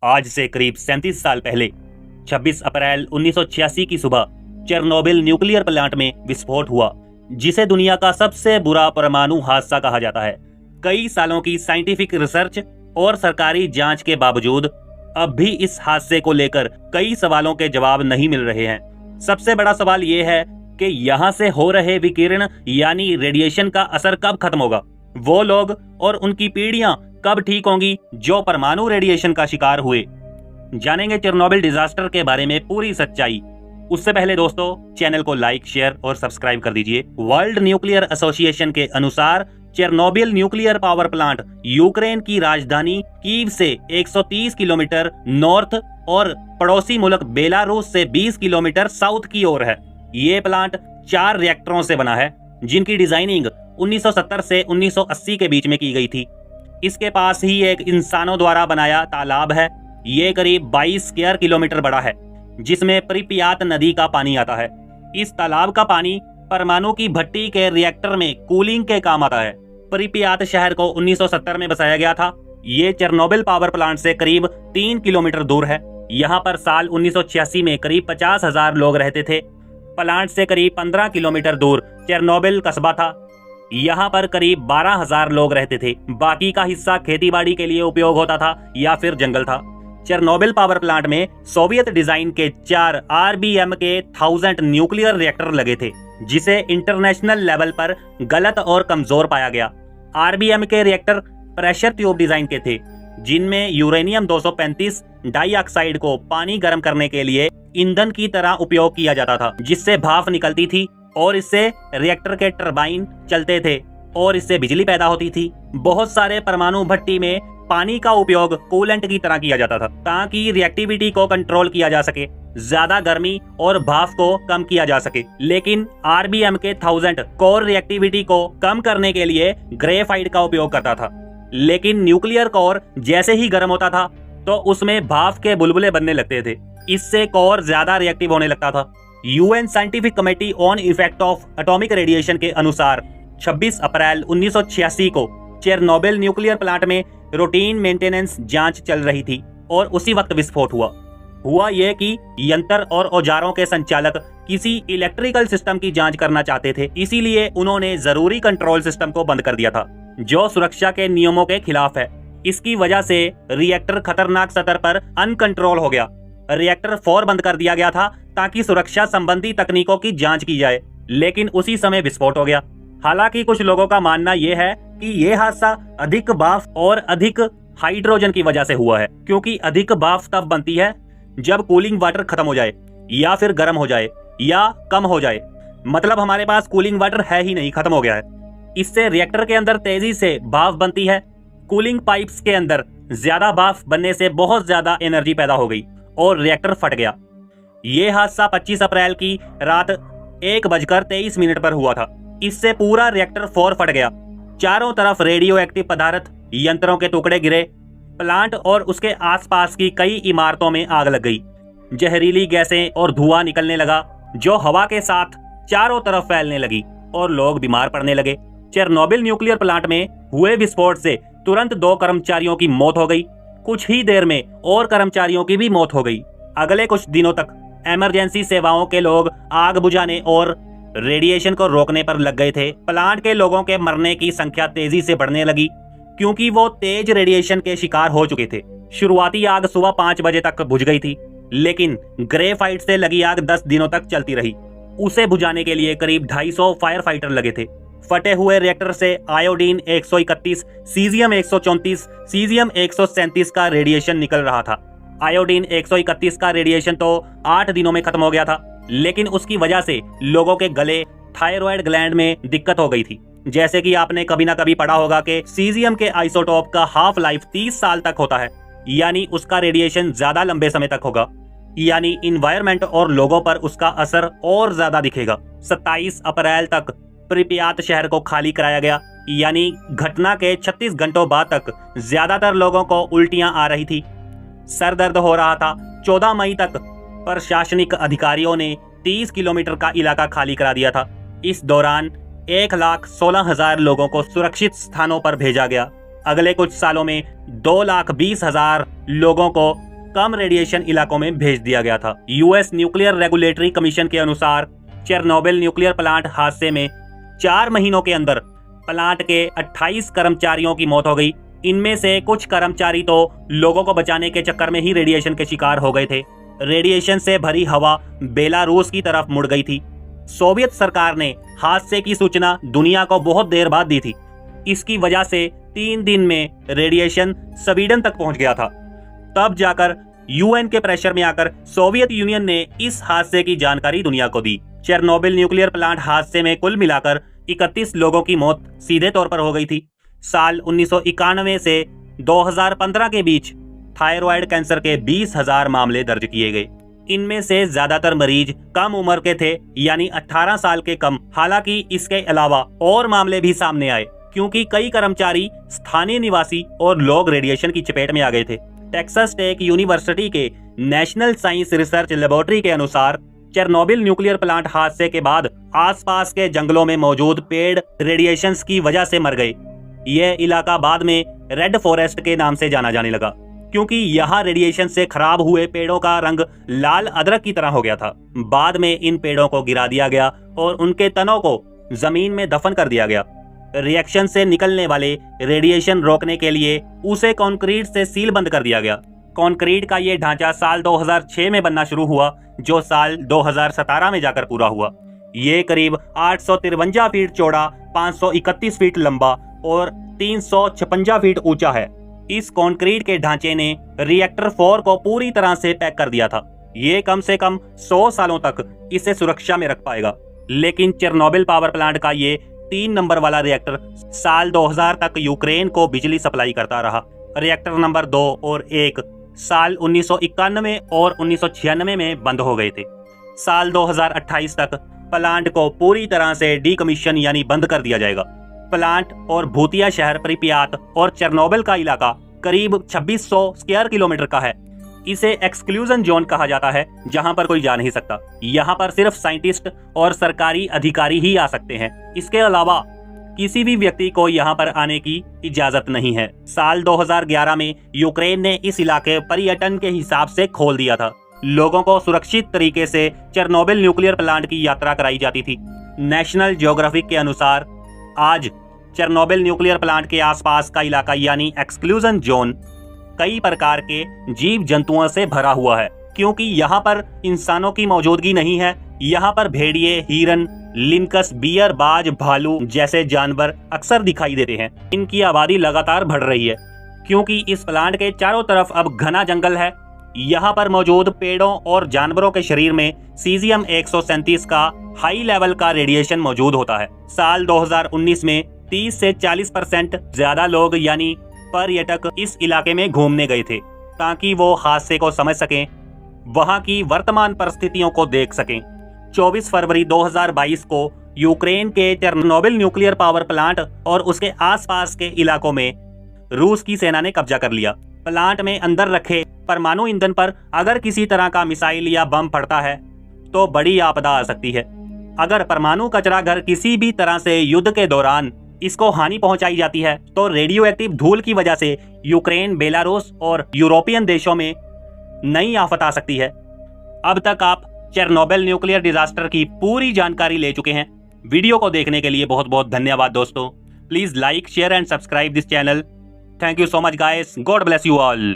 आज से करीब 37 साल पहले 26 अप्रैल 1986 की सुबह चेरनोबिल न्यूक्लियर प्लांट में विस्फोट हुआ, जिसे दुनिया का सबसे बुरा परमाणु हादसा कहा जाता है। कई सालों की साइंटिफिक रिसर्च और सरकारी जांच के बावजूद अब भी इस हादसे को लेकर कई सवालों के जवाब नहीं मिल रहे हैं। सबसे बड़ा सवाल ये है कि यहाँ से हो रहे विकिरण यानी रेडिएशन का असर कब खत्म होगा। वो लोग और उनकी पीढ़ियां कब ठीक होंगी जो परमाणु रेडिएशन का शिकार हुए। जानेंगे चेरनोबिल डिजास्टर के बारे में पूरी सच्चाई। उससे पहले दोस्तों, चैनल को लाइक, शेयर और सब्सक्राइब कर दीजिए। वर्ल्ड न्यूक्लियर एसोसिएशन के अनुसार Chernobyl nuclear power plant Ukraine की राजधानी कीव से 130 किलोमीटर नॉर्थ और पड़ोसी मुल्क बेलारूस से 20 किलोमीटर साउथ की ओर है। ये प्लांट 4 रिएक्टरों से बना है, जिनकी डिजाइनिंग 1970 से 1980 के बीच में की गई थी। इसके पास ही एक इंसानों द्वारा बनाया तालाब है। ये करीब 22 स्क्वायर किलोमीटर बड़ा है, जिसमें प्रिपियात नदी का पानी आता है। इस तालाब का पानी परमाणु की भट्टी के रिएक्टर में कूलिंग के काम आता है। प्रिपियात शहर को 1970 में बसाया गया था। ये चेरनोबिल पावर प्लांट से करीब 3 किलोमीटर दूर है। यहाँ पर साल 1986 में करीब 50,000 लोग रहते थे। प्लांट से करीब 15 किलोमीटर दूर चेरनोबिल कस्बा था। यहाँ पर करीब 12,000 लोग रहते थे। बाकी का हिस्सा खेतीबाड़ी के लिए उपयोग होता था या फिर जंगल था। चेरनोबिल पावर प्लांट में सोवियत डिजाइन के 4 RBM के 1000 न्यूक्लियर रिएक्टर लगे थे, जिसे इंटरनेशनल लेवल पर गलत और कमजोर पाया गया। RBM के रिएक्टर प्रेशर ट्यूब डिजाइन के थे, जिनमें यूरेनियम 235 डाइऑक्साइड को पानी गर्म करने के लिए ईंधन की तरह उपयोग किया जाता था, जिससे भाप निकलती थी और इससे रिएक्टर के टरबाइन चलते थे और इससे बिजली पैदा होती थी। बहुत सारे परमाणु भट्टी में पानी का उपयोग कूलेंट की तरह किया जाता था, ताकि रिएक्टिविटी को कंट्रोल किया जा सके, ज्यादा गर्मी और भाप को कम किया जा सके। लेकिन RBM के 1000 कोर रिएक्टिविटी को कम करने के लिए ग्रेफाइट का उपयोग करता था। लेकिन न्यूक्लियर कोर जैसे ही गर्म होता था तो उसमें भाप के बुलबुले बनने लगते थे। इससे कोर ज्यादा रिएक्टिव होने लगता था। UN scientific committee on effect of atomic radiation के अनुसार 26 अप्रैल 1986 को चेरनोबिल न्यूक्लियर प्लांट में रूटीन मेंटेनेंस जांच चल रही थी और उसी वक्त विस्फोट हुआ यह कि यंत्र और औजारों के संचालक किसी इलेक्ट्रिकल सिस्टम की जांच करना चाहते थे। इसीलिए उन्होंने जरूरी कंट्रोल सिस्टम को बंद कर दिया था, जो सुरक्षा के नियमों के खिलाफ है। इसकी वजह से रिएक्टर खतरनाक स्तर पर अनकंट्रोल हो गया। रिएक्टर 4 बंद कर दिया गया था ताकि सुरक्षा संबंधी तकनीकों की जांच की जाए, लेकिन उसी समय विस्फोट हो गया। हालांकि कुछ लोगों का मानना यह है कि यह हादसा अधिक भाप और अधिक हाइड्रोजन की वजह से हुआ है, क्योंकि अधिक भाप तब बनती है जब कूलिंग वाटर खत्म हो जाए या फिर गर्म हो जाए या कम हो जाए। मतलब हमारे पास कूलिंग वाटर है ही नहीं, खत्म हो गया है। इससे रिएक्टर के अंदर तेजी से भाप बनती है। कूलिंग पाइप्स के अंदर ज्यादा भाप बनने से बहुत ज्यादा एनर्जी पैदा हो गई और रिएक्टर फट गया। ये हादसा 25 अप्रैल की रात 1:23 पर हुआ था। इससे पूरा रिएक्टर 4 फट गया। चारों तरफ रेडियो एक्टिव पदार्थ, यंत्रों के टुकड़े गिरे। प्लांट और उसके आसपास की कई इमारतों में आग लग गई। जहरीली गैसें और धुआं निकलने लगा, जो हवा के साथ चारों तरफ फैलने लगी और लोग बीमार पड़ने लगे। चेरनोबिल न्यूक्लियर प्लांट में हुए विस्फोट से तुरंत 2 कर्मचारियों की मौत हो गई। कुछ ही देर में और कर्मचारियों की भी मौत हो गई। अगले कुछ दिनों तक इमरजेंसी सेवाओं के लोग आग बुझाने और रेडिएशन को रोकने पर लग गए थे। प्लांट के लोगों के मरने की संख्या तेजी से बढ़ने लगी, क्योंकि वो तेज रेडिएशन के शिकार हो चुके थे। शुरुआती आग सुबह 5 बजे तक बुझ गई थी, लेकिन ग्रेफाइट से लगी आग 10 दिनों तक चलती रही। उसे बुझाने के लिए करीब 250 फायर फाइटर लगे थे। फटे हुए रिएक्टर से आयोडीन 131, सीजियम 134, सीजियम 137 का रेडिएशन निकल रहा था। आयोडीन 131 का रेडिएशन तो 8 दिनों में खत्म हो गया था, लेकिन उसकी वजह से लोगों के गले, थायराइड ग्लैंड में दिक्कत हो गई थी। जैसे कि आपने कभी ना कभी पढ़ा होगा कि सीजियम के आइसोटोप का हाफ लाइफ 30 साल तक होता है, यानी उसका रेडिएशन ज्यादा लंबे समय तक होगा, यानी इन्वायरमेंट और लोगों पर उसका असर और ज्यादा दिखेगा। 27 अप्रैल तक प्रिपियात शहर को खाली कराया गया, यानी घटना के 36 घंटों बाद तक ज्यादातर लोगों को उल्टियां आ रही थी, सर दर्द हो रहा था। 14 मई तक प्रशासनिक अधिकारियों ने 30 किलोमीटर का इलाका खाली करा दिया था। इस दौरान 1,16,000 लोगों को सुरक्षित स्थानों पर भेजा गया। अगले कुछ सालों में 2,20,000 लोगों को कम रेडिएशन इलाकों में भेज दिया गया था। यूएस न्यूक्लियर रेगुलेटरी कमीशन के अनुसार चेरनोबिल न्यूक्लियर प्लांट हादसे में 4 महीनों के अंदर प्लांट के 28 कर्मचारियों की मौत हो गई। इनमें से कुछ कर्मचारी तो लोगों को बचाने के चक्कर में ही रेडिएशन के शिकार हो गए थे। रेडिएशन से भरी हवा बेलारूस की तरफ मुड़ गई थी। सोवियत सरकार ने हादसे की सूचना दुनिया को बहुत देर बाद दी थी। इसकी वजह से 3 दिन में रेडिएशन स्वीडन तक पहुंच गया था। तब जाकर यूएन के प्रेशर में आकर सोवियत यूनियन ने इस हादसे की जानकारी दुनिया को दी। चेरनोबिल न्यूक्लियर प्लांट हादसे में कुल मिलाकर 31 लोगों की मौत सीधे तौर पर हो गई थी। साल 1991 से 2015 के बीच थायराइड कैंसर के 20,000 मामले दर्ज किए गए। इनमें से ज्यादातर मरीज कम उम्र के थे, यानी 18 साल के कम। हालांकि इसके अलावा और मामले भी सामने आए, क्योंकि कई कर्मचारी स्थानीय निवासी और लोग रेडिएशन की चपेट में आ गए थे। टेक्सास टेक यूनिवर्सिटी के नेशनल साइंस रिसर्च लेबोरेटरी के अनुसार चेरनोबिल न्यूक्लियर प्लांट हादसे के बाद आसपास के जंगलों में मौजूद पेड़ रेडिएशन की वजह से मर गए। यह इलाका बाद में रेड फॉरेस्ट के नाम से जाना जाने लगा, क्योंकि यहाँ रेडिएशन से खराब हुए पेड़ों का रंग लाल अदरक की तरह हो गया था। बाद में इन पेड़ों को गिरा दिया गया और उनके तनों को जमीन में दफन कर दिया गया। रिएक्शन से निकलने वाले रेडिएशन रोकने के लिए उसे कंक्रीट से सील बंद कर दिया गया। कंक्रीट का ये ढांचा साल 2006 में बनना शुरू हुआ, जो साल 2017 में जाकर पूरा हुआ। ये करीब 853 फीट चौड़ा, 531 फीट लंबा और 356 फीट ऊंचा है। इस कंक्रीट के ढांचे ने रिएक्टर 4 को पूरी तरह से पैक कर दिया था। ये कम से कम 100 सालों तक इसे सुरक्षा में रख पाएगा। लेकिन चेरनोबिल पावर प्लांट का ये 3 नंबर वाला रिएक्टर साल 2000 तक यूक्रेन को बिजली सप्लाई करता रहा। रिएक्टर नंबर 2 और 1 साल 1991 और 1996 में बंद हो गए थे। साल 2028 तक प्लांट को पूरी तरह से डीकमीशन यानी बंद कर दिया जाएगा। प्लांट और भूतिया शहर प्रिपियात और चेरनोबिल का इलाका करीब 2600 स्क्वायर किलोमीटर का है। इसे एक्सक्लूजन जोन कहा जाता है, जहां पर कोई जा नहीं सकता। यहाँ पर सिर्फ साइंटिस्ट और सरकारी अधिकारी ही आ सकते हैं। इसके अलावा किसी भी व्यक्ति को यहाँ पर आने की इजाजत नहीं है। साल 2011 में यूक्रेन ने इस इलाके पर्यटन के हिसाब से खोल दिया था। लोगों को सुरक्षित तरीके से चेरनोबिल न्यूक्लियर प्लांट की यात्रा कराई जाती थी। नेशनल ज्योग्राफिक के अनुसार आज चेरनोबिल न्यूक्लियर प्लांट के आसपास का इलाका यानी एक्सक्लूजन जोन कई प्रकार के जीव जंतुओं से भरा हुआ है, क्योंकि यहाँ पर इंसानों की मौजूदगी नहीं है। यहाँ पर भेड़िए, हिरन, लिंकस, बियर, बाज, भालू जैसे जानवर अक्सर दिखाई देते हैं। इनकी आबादी लगातार बढ़ रही है, क्योंकि इस प्लांट के चारों तरफ अब घना जंगल है। यहाँ पर मौजूद पेड़ों और जानवरों के शरीर में सीजियम 137 का हाई लेवल का रेडिएशन मौजूद होता है। साल 2019 में 30 से 40% ज्यादा लोग यानी पर्यटक इस इलाके में घूमने गए थे, ताकि वो हादसे को समझ सकें, वहां की वर्तमान परिस्थितियों को देख सकें। 24 फरवरी 2022 को यूक्रेन के चेरनोबिल न्यूक्लियर पावर प्लांट और उसके आसपास के इलाकों में रूस की सेना ने कब्जा कर लिया। प्लांट में अंदर रखे परमाणु ईंधन पर अगर किसी तरह का मिसाइल या बम पड़ता है तो बड़ी आपदा आ सकती है। अगर परमाणु कचरा घर किसी भी तरह से युद्ध के दौरान इसको हानि पहुंचाई जाती है तो रेडियो एक्टिव धूल की वजह से यूक्रेन, बेलारूस और यूरोपियन देशों में नई आफत आ सकती है। अब तक आप चेरनोबिल न्यूक्लियर डिजास्टर की पूरी जानकारी ले चुके हैं। वीडियो को देखने के लिए बहुत बहुत धन्यवाद दोस्तों। Please like, share and subscribe this channel. Thank you so much guys. God bless you all.